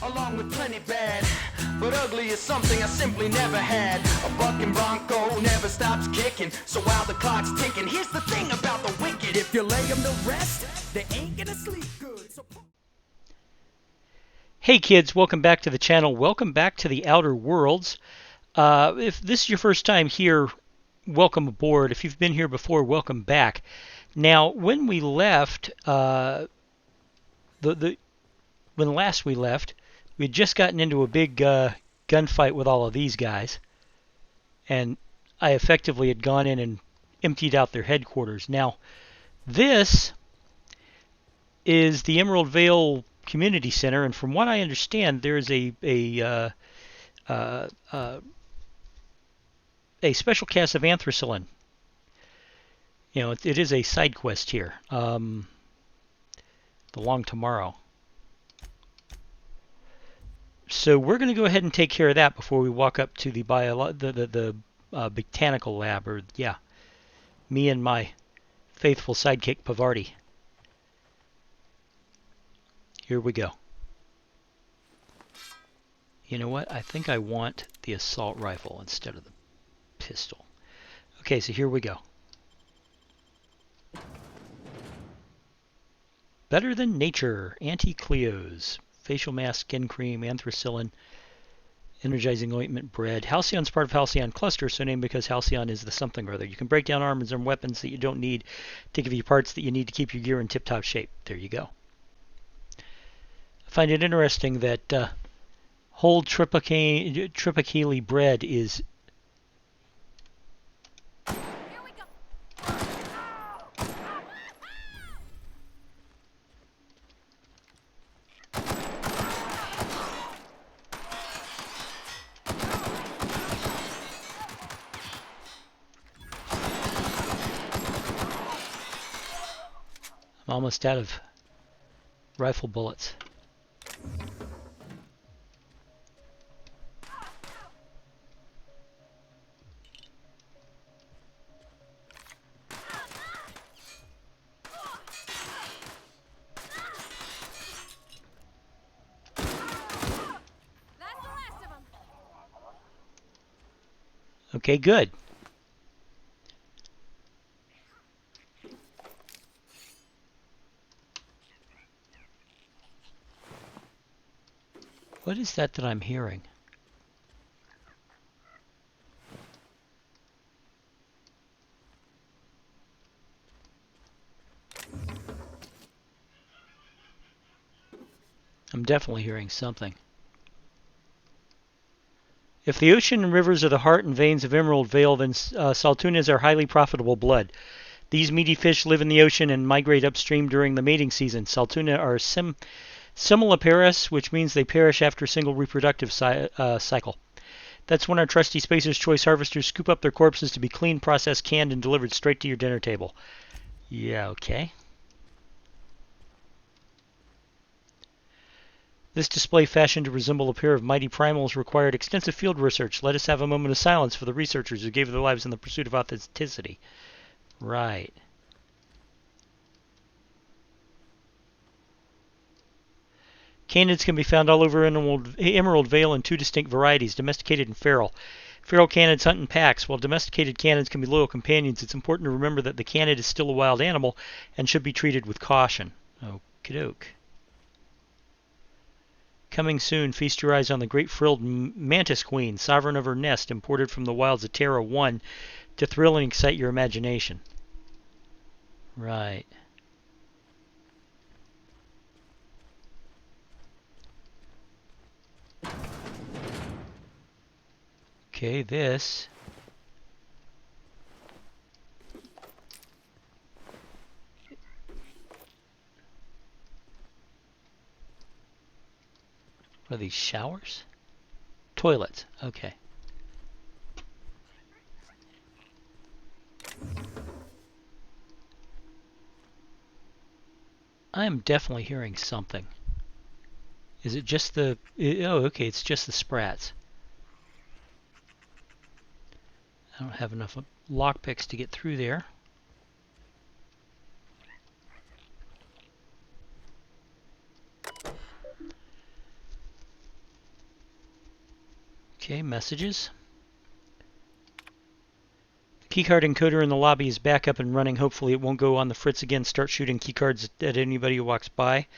along with plenty bad. But ugly is something I simply never had. A bucking bronco never stops kicking. So while the clock's ticking, here's the thing about the wicked. If you lay them to rest, they ain't gonna sleep good. So Hey kids, welcome back to the channel. Welcome back to the Outer Worlds. If this is your first time here, welcome aboard. If you've been here before, welcome back. Now, when we left, when last we left, we had just gotten into a big gunfight with all of these guys, and I effectively had gone in and emptied out their headquarters. Now, this is the Emerald Vale Community Center, and from what I understand, there is a special cast of anthracylin. You know, it is a side quest here. The Long Tomorrow. So we're going to go ahead and take care of that before we walk up to the botanical lab, or yeah, me and my faithful sidekick Pavarti. Here we go. You know what? I think I want the assault rifle instead of the pistol. Okay, so here we go. Better than nature. Anti-Cleos. Facial mask, skin cream, anthracylin, energizing ointment, bread. Halcyon's part of Halcyon cluster, so named because Halcyon is the something or other. You can break down armors and weapons that you don't need to give you parts that you need to keep your gear in tip-top shape. There you go. I find it interesting that whole Tripakili bread is... I'm almost out of rifle bullets. Okay, good. What is that I'm hearing? I'm definitely hearing something. If the ocean and rivers are the heart and veins of Emerald Vale, then saltunas are highly profitable blood. These meaty fish live in the ocean and migrate upstream during the mating season. Saltuna are similiparous, which means they perish after a single reproductive cycle. That's when our trusty Spacer's Choice harvesters scoop up their corpses to be cleaned, processed, canned, and delivered straight to your dinner table. Yeah, okay. This display, fashioned to resemble a pair of mighty primals, required extensive field research. Let us have a moment of silence for the researchers who gave their lives in the pursuit of authenticity. Right. Canids can be found all over Emerald Vale in two distinct varieties, domesticated and feral. Feral canids hunt in packs, while domesticated canids can be loyal companions. It's important to remember that the canid is still a wild animal and should be treated with caution. Okie doke. Coming soon, feast your eyes on the great frilled mantis queen, sovereign of her nest, imported from the wilds of Terra 1 to thrill and excite your imagination. Right. Okay, this... What are these, showers? Toilets, okay. I am definitely hearing something. Is it just the... Oh, okay, it's just the sprats. I don't have enough lockpicks to get through there. Okay, messages. Keycard encoder in the lobby is back up and running. Hopefully it won't go on the fritz again. Start shooting keycards at anybody who walks by.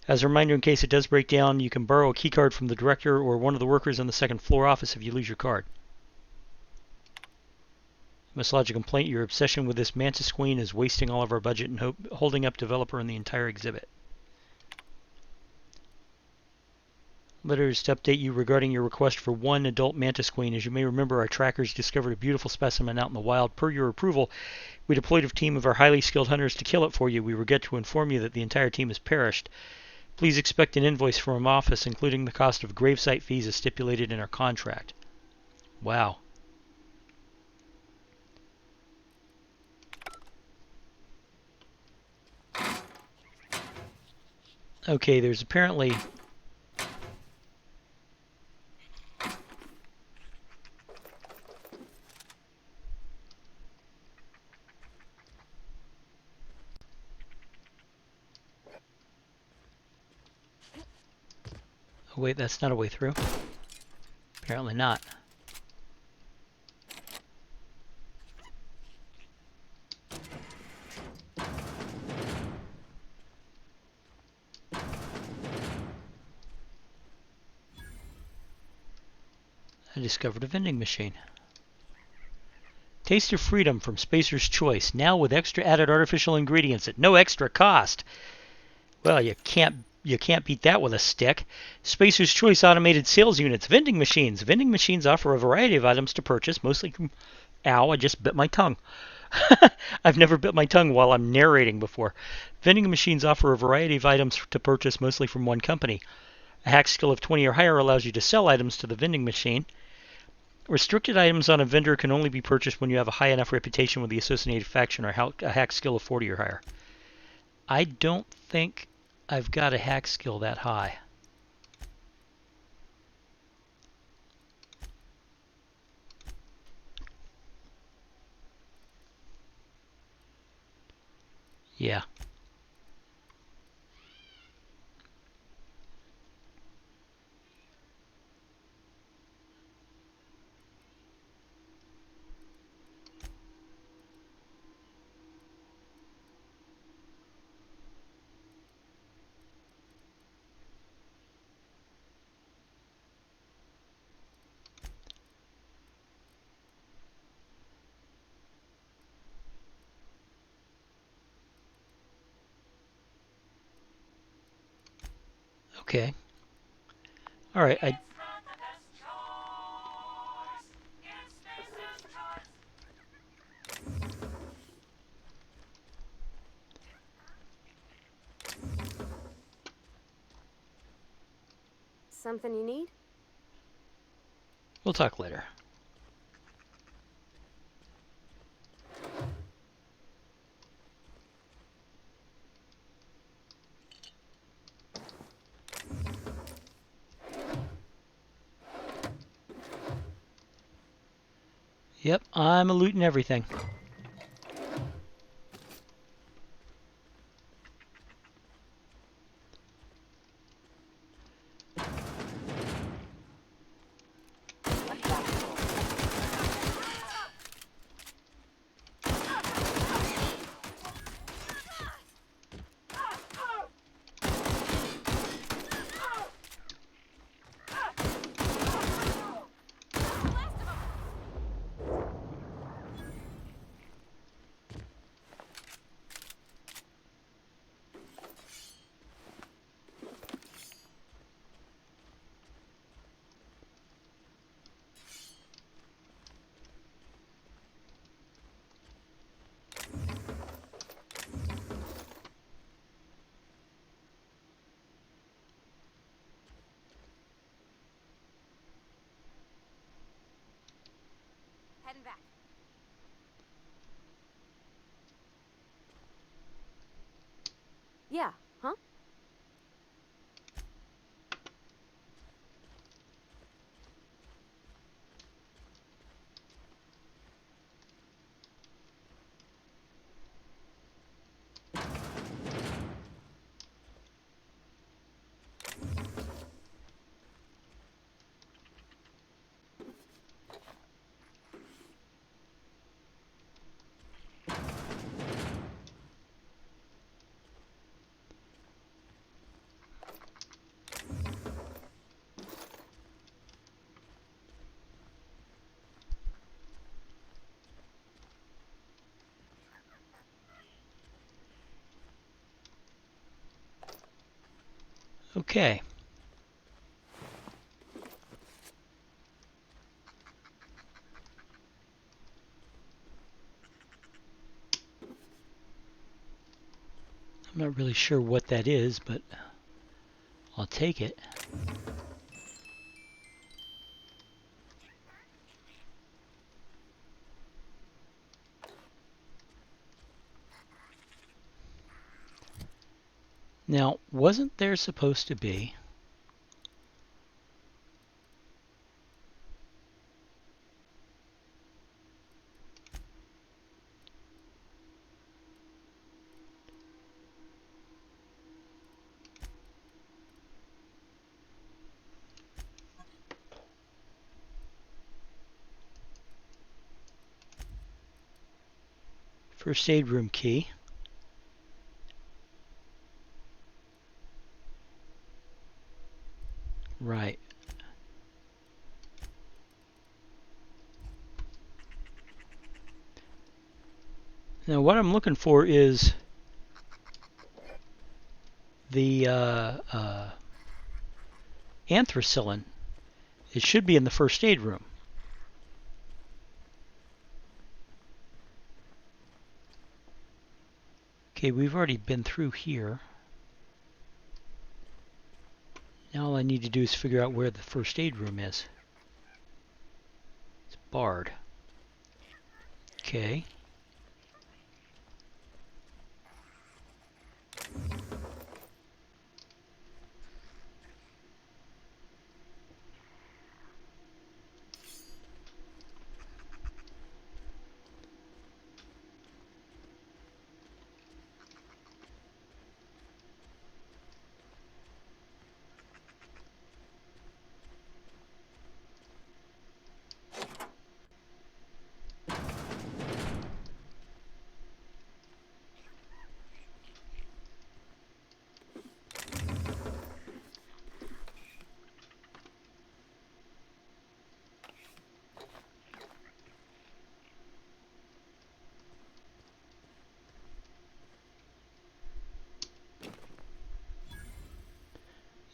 As a reminder, in case it does break down, you can borrow a keycard from the director or one of the workers on the second floor office if you lose your card. You must lodge a complaint. Your obsession with this Mantis Queen is wasting all of our budget and holding up developer and the entire exhibit. Letters to update you regarding your request for one adult Mantis Queen. As you may remember, our trackers discovered a beautiful specimen out in the wild. Per your approval, we deployed a team of our highly skilled hunters to kill it for you. We regret to inform you that the entire team has perished. Please expect an invoice from our office, including the cost of gravesite fees as stipulated in our contract. Wow. Okay, there's apparently... Oh, wait, that's not a way through. Apparently not. I discovered a vending machine. Taste of Freedom from Spacer's Choice, now with extra added artificial ingredients at no extra cost. Well, you can't beat that with a stick. Spacer's Choice automated sales units, vending machines. Vending machines offer a variety of items to purchase, mostly from... Ow, I just bit my tongue. I've never bit my tongue while I'm narrating before. Vending machines offer a variety of items to purchase, mostly from one company. A hack skill of 20 or higher allows you to sell items to the vending machine. Restricted items on a vendor can only be purchased when you have a high enough reputation with the associated faction or a hack skill of 40 or higher. I don't think I've got a hack skill that high. Yeah. Okay. All right. Something you need? We'll talk later. Yep, I'm looting everything. Heading back. Yeah, huh? Okay. I'm not really sure what that is, but I'll take it. Now, wasn't there supposed to be first aid room key? Right. Now what I'm looking for is the anthracillin. It should be in the first aid room. Okay, we've already been through here. Now all I need to do is figure out where the first aid room is. It's barred. Okay.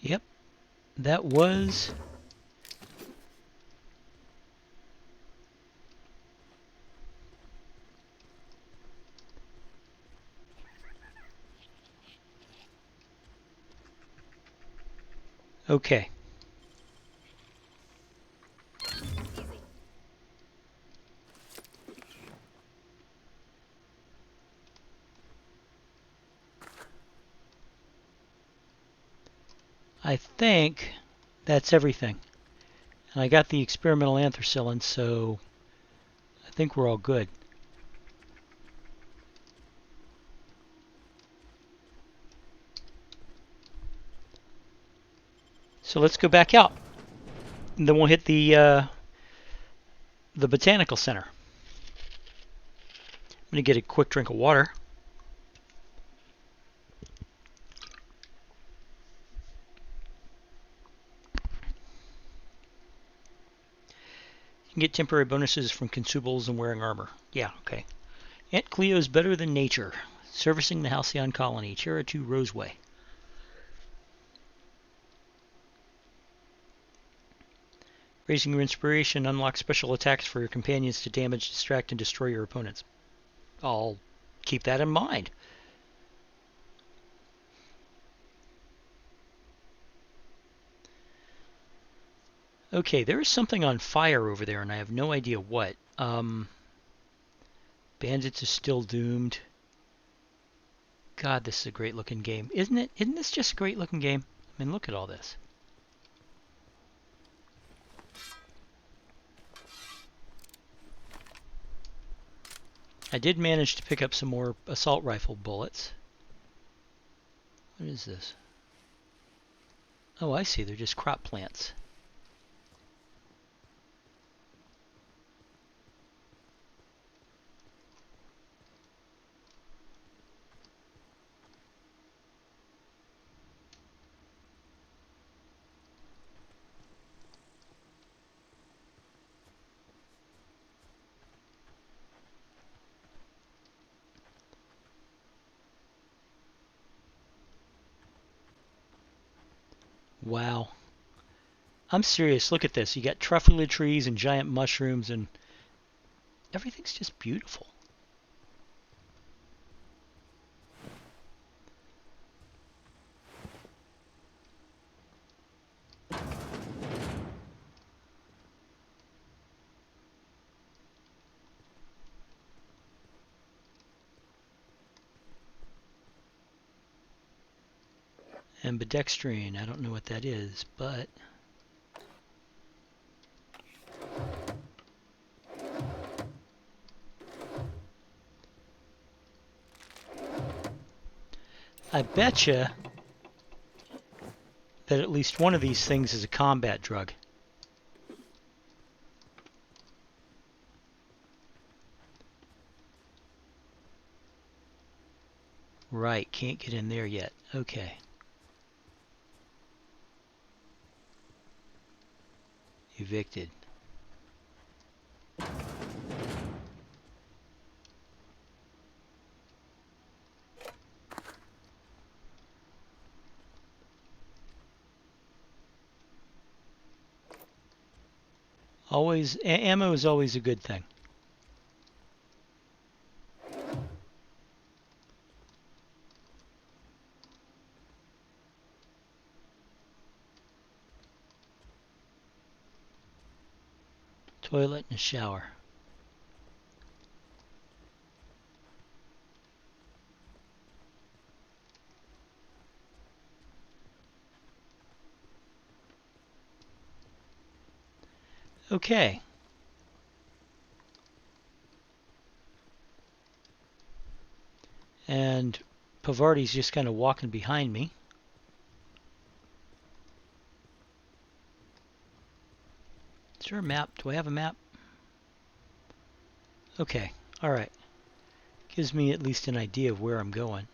Yep. That was okay. I think that's everything. And I got the experimental anthracillin, so I think we're all good. So let's go back out. And then we'll hit the botanical center. I'm going to get a quick drink of water. You can get temporary bonuses from consumables and wearing armor. Yeah, okay. Aunt Cleo's better than nature. Servicing the Halcyon colony. Chera 2 Roseway. Raising your inspiration unlocks special attacks for your companions to damage, distract, and destroy your opponents. I'll keep that in mind. Okay, there is something on fire over there, and I have no idea what. Bandits is still doomed. God, this is a great looking game. Isn't it? Isn't this just a great looking game? I mean, look at all this. I did manage to pick up some more assault rifle bullets. What is this? Oh, I see. They're just crop plants. Wow. I'm serious. Look at this. You got truffula trees and giant mushrooms, and everything's just beautiful. Ambidextrine. I don't know what that is, but... I betcha that at least one of these things is a combat drug. Right, can't get in there yet. Okay. Evicted. Always, ammo is always a good thing. Toilet and a shower. Okay. And Pavarti's just kind of walking behind me. Is there a map? Do I have a map? Okay, alright. Gives me at least an idea of where I'm going.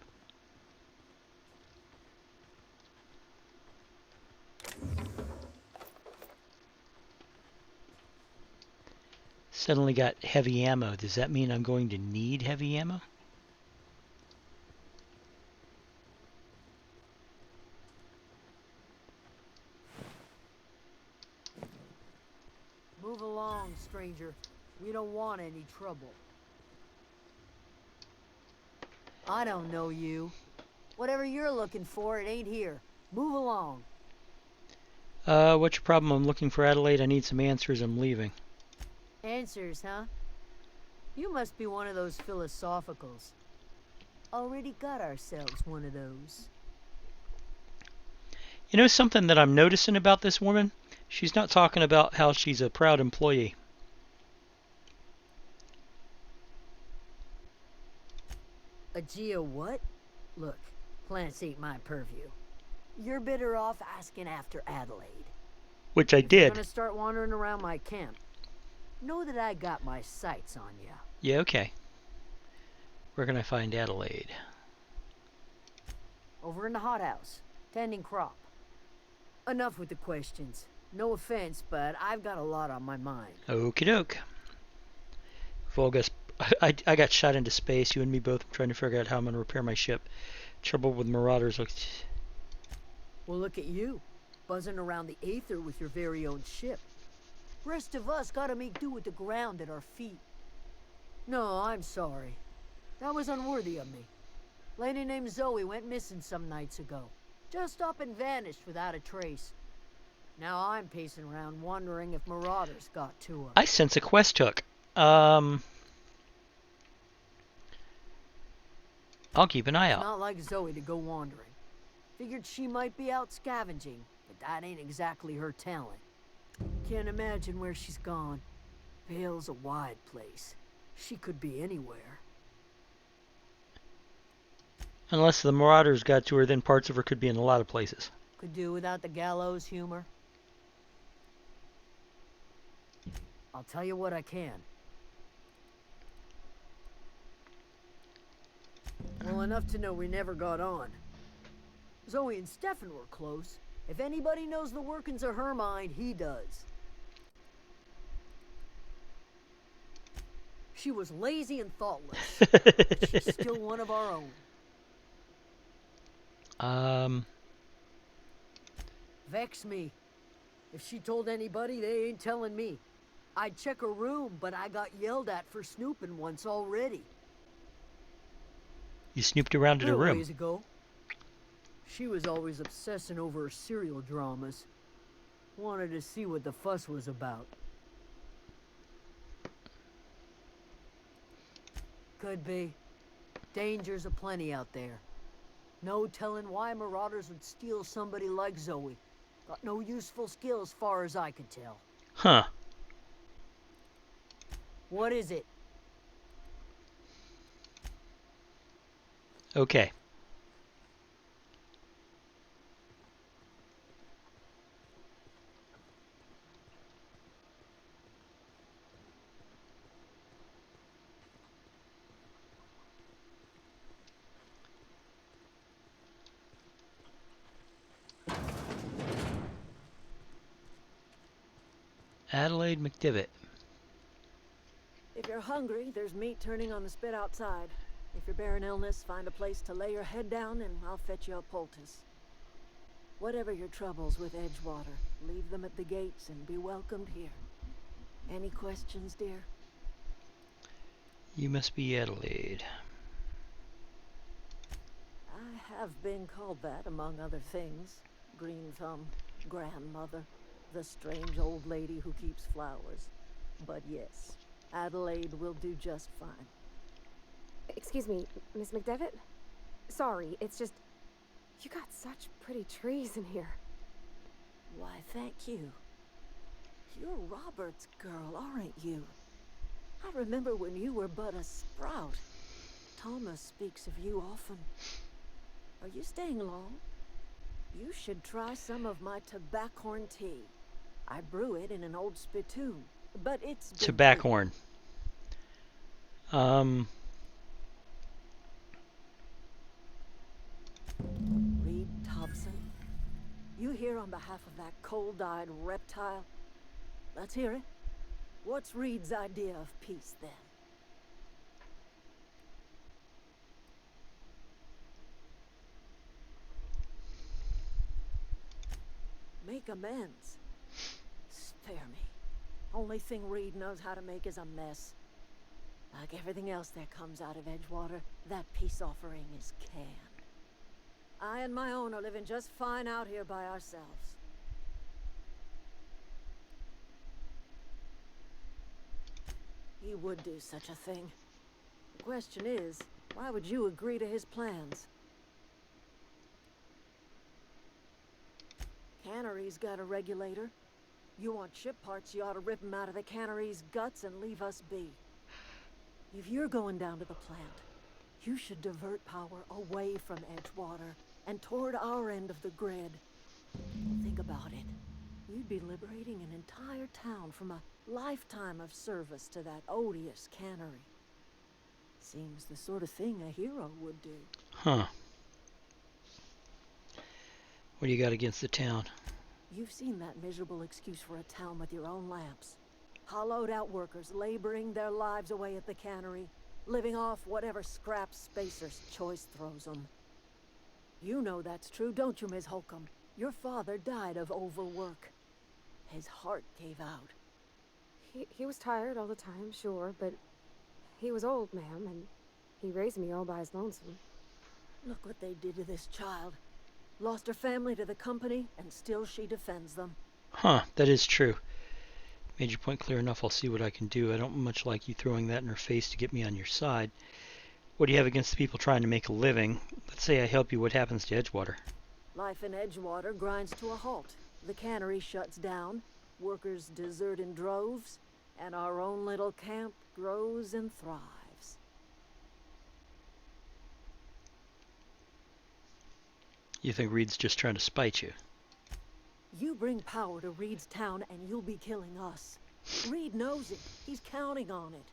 Suddenly got heavy ammo. Does that mean I'm going to need heavy ammo? Move along, stranger. We don't want any trouble. I don't know you. Whatever you're looking for, it ain't here. Move along. What's your problem? I'm looking for Adelaide. I need some answers. I'm leaving. Answers, huh? You must be one of those philosophicals. Already got ourselves one of those. You know something that I'm noticing about this woman? She's not talking about how she's a proud employee. A Geo what? Look, plants ain't my purview. You're better off asking after Adelaide. Which I If did. you're gonna start wandering around my camp, know that I got my sights on you. Yeah, okay. Where can I find Adelaide? Over in the hothouse, tending crop. Enough with the questions. No offense, but I've got a lot on my mind. Okie doke. Volgus, I got shot into space. You and me both. I'm trying to figure out how I'm going to repair my ship. Trouble with marauders. Well, look at you, buzzing around the aether with your very own ship. Rest of us gotta make do with the ground at our feet. No, I'm sorry. That was unworthy of me. Lady named Zoe went missing some nights ago. Just up and vanished without a trace. Now I'm pacing around wondering if marauders got to her. I sense a quest hook. I'll keep an eye It's out. not like Zoe to go wandering. Figured she might be out scavenging, but that ain't exactly her talent. Can't imagine where she's gone. Vale's a wide place. She could be anywhere. Unless the marauders got to her, then parts of her could be in a lot of places. Could do without the gallows humor. I'll tell you what I can. Well, enough to know we never got on. Zoe and Stefan were close. If anybody knows the workings of her mind, he does. She was lazy and thoughtless, but she's still one of our own. vex me. If she told anybody, they ain't telling me. I'd check her room, but I got yelled at for snooping once already. You snooped around in her room. Ways ago. She was always obsessing over her serial dramas. Wanted to see what the fuss was about. Could be. Dangers aplenty out there. No telling why marauders would steal somebody like Zoe. Got no useful skill as far as I could tell. Huh. What is it? Okay. Adelaide McDivitt. If you're hungry, there's meat turning on the spit outside. If you're bearing illness, find a place to lay your head down and I'll fetch you a poultice. Whatever your troubles with Edgewater, leave them at the gates and be welcomed here. Any questions, dear? You must be Adelaide. I have been called that, among other things. Green Thumb, grandmother, the strange old lady who keeps flowers. But yes, Adelaide will do just fine. Excuse me, Miss McDevitt? Sorry, it's just... You got such pretty trees in here. Why, thank you. You're Robert's girl, aren't you? I remember when you were but a sprout. Thomas speaks of you often. Are you staying long? You should try some of my tobaccorn tea. I brew it in an old spittoon, but it's... Tobaccorn. Reed Thompson? You here on behalf of that cold-eyed reptile? Let's hear it. What's Reed's idea of peace, then? Make amends. Spare me. Only thing Reed knows how to make is a mess. Like everything else that comes out of Edgewater, that peace offering is canned. I and my own are living just fine out here by ourselves. He would do such a thing. The question is, why would you agree to his plans? Cannery's got a regulator. You want ship parts, you ought to rip them out of the cannery's guts and leave us be. If you're going down to the plant, you should divert power away from Edgewater and toward our end of the grid. Think about it. You'd be liberating an entire town from a lifetime of service to that odious cannery. Seems the sort of thing a hero would do. Huh. What do you got against the town? You've seen that miserable excuse for a town with your own lamps. Hollowed out workers laboring their lives away at the cannery, living off whatever scraps Spacer's choice throws them. You know that's true, don't you, Ms. Holcomb? Your father died of overwork. His heart gave out. He was tired all the time, sure, but he was old, ma'am, and he raised me all by his lonesome. Look what they did to this child. Lost her family to the company, and still she defends them. Huh, that is true. Made your point clear enough, I'll see what I can do. I don't much like you throwing that in her face to get me on your side. What do you have against the people trying to make a living? Let's say I help you, what happens to Edgewater? Life in Edgewater grinds to a halt. The cannery shuts down, workers desert in droves, and our own little camp grows and thrives. You think Reed's just trying to spite you? You bring power to Reed's town and you'll be killing us. Reed knows it. He's counting on it.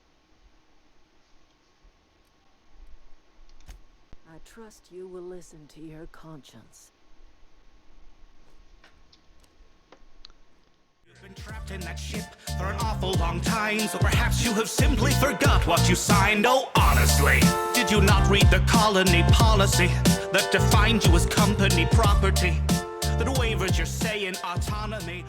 I trust you will listen to your conscience. You've been trapped in that ship for an awful long time, so perhaps you have simply forgot what you signed. Oh, honestly, did you not read the colony policy that defined you as company property? That waived maneuvers, you're saying autonomy.